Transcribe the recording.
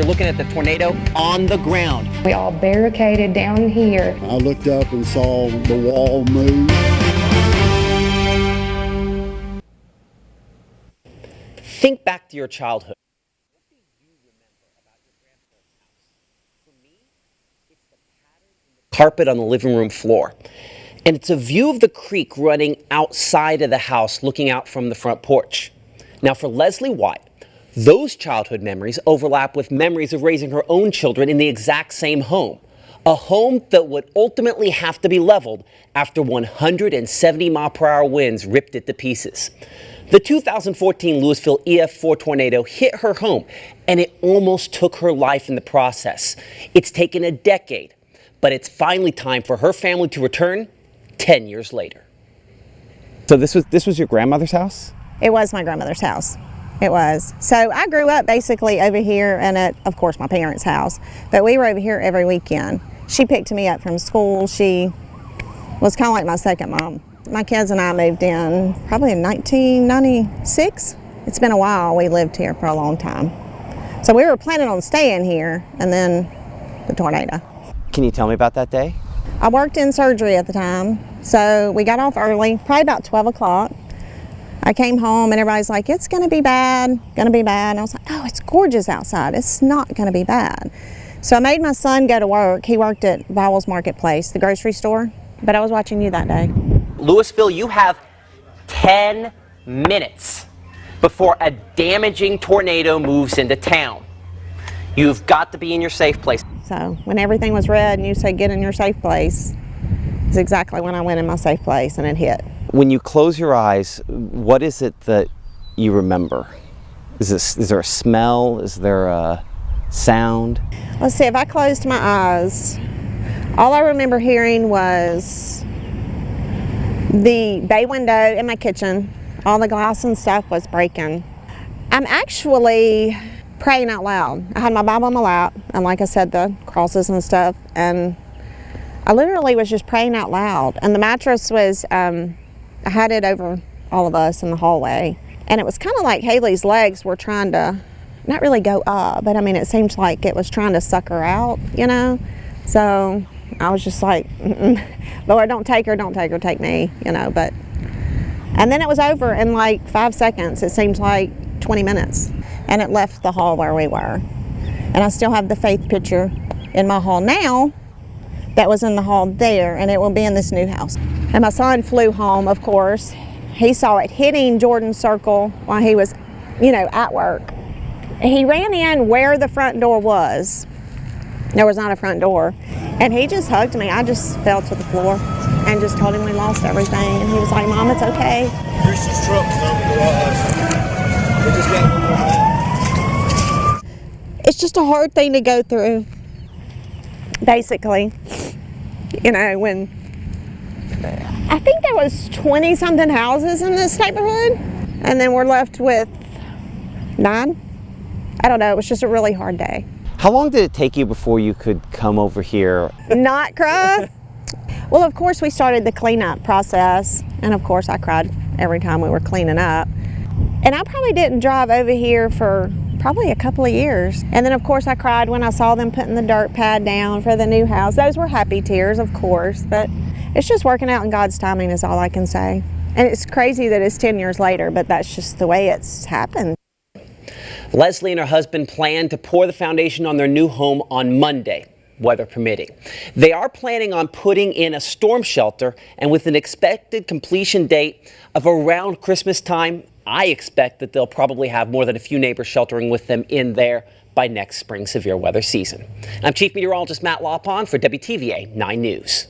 You're looking at the tornado on the ground. We all barricaded down here. I looked up and saw the wall move. Think back to your childhood. What do you remember about your grandparents' house? For me, it's the pattern in the carpet on the living room floor. And it's a view of the creek running outside of the house, looking out from the front porch. Now, for Leslie White, those childhood memories overlap with memories of raising her own children in the exact same home. A home that would ultimately have to be leveled after 170-mile-per-hour winds ripped it to pieces. The 2014 Louisville EF4 tornado hit her home, and it almost took her life in the process. It's taken a decade, but it's finally time for her family to return 10 years later. So this was your grandmother's house? It was my grandmother's house. It was. So I grew up basically over here and at, of course, my parents' house, but we were over here every weekend. She picked me up from school. She was kind of like my second mom. My kids and I moved in probably in 1996. It's been a while. We lived here for a long time. So we were planning on staying here, and then the tornado. Can you tell me about that day? I worked in surgery at the time, so we got off early, probably about 12 o'clock. I came home and everybody's like, it's gonna be bad, gonna be bad. And I was like, oh, it's gorgeous outside. It's not gonna be bad. So I made my son go to work. He worked at Vowell's Marketplace, the grocery store, but I was watching you that day. Louisville, you have 10 minutes before a damaging tornado moves into town. You've got to be in your safe place. So when everything was red and you said get in your safe place, is exactly when I went in my safe place and it hit. When you close your eyes, what is it that you remember? Is there a smell? Is there a sound? Let's see, if I closed my eyes, all I remember hearing was the bay window in my kitchen. All the glass and stuff was breaking. I'm actually praying out loud. I had my Bible on my lap, and like I said, the crosses and stuff, and I literally was just praying out loud. And the mattress was, I had it over all of us in the hallway, and it was kind of like Haley's legs were trying to, not really go up, but I mean, it seemed like it was trying to suck her out, you know? So I was just like, Lord, don't take her, take me, you know, but. And then it was over in like 5 seconds. It seemed like 20 minutes, and it left the hall where we were. And I still have the faith picture in my hall now that was in the hall there, and it will be in this new house. And my son flew home, of course. He saw it hitting Jordan's circle while he was, you know, at work. He ran in where the front door was. There was not a front door. And he just hugged me. I just fell to the floor and just told him we lost everything. And he was like, Mom, it's okay. Christian's truck's on the garage. We just got one more. It's just a hard thing to go through, basically. You know, when I think there was 20-something houses in this neighborhood, and then we're left with 9. I don't know, it was just a really hard day. How long did it take you before you could come over here? Not cry? Well, of course, we started the cleanup process, and of course, I cried every time we were cleaning up. And I probably didn't drive over here for probably a couple of years. And then, of course, I cried when I saw them putting the dirt pad down for the new house. Those were happy tears, of course, but it's just working out in God's timing is all I can say. And it's crazy that it's 10 years later, but that's just the way it's happened. Leslie and her husband plan to pour the foundation on their new home on Monday, weather permitting. They are planning on putting in a storm shelter, and with an expected completion date of around Christmas time, I expect that they'll probably have more than a few neighbors sheltering with them in there by next spring severe weather season. I'm Chief Meteorologist Matt Lawpon for WTVA 9 News.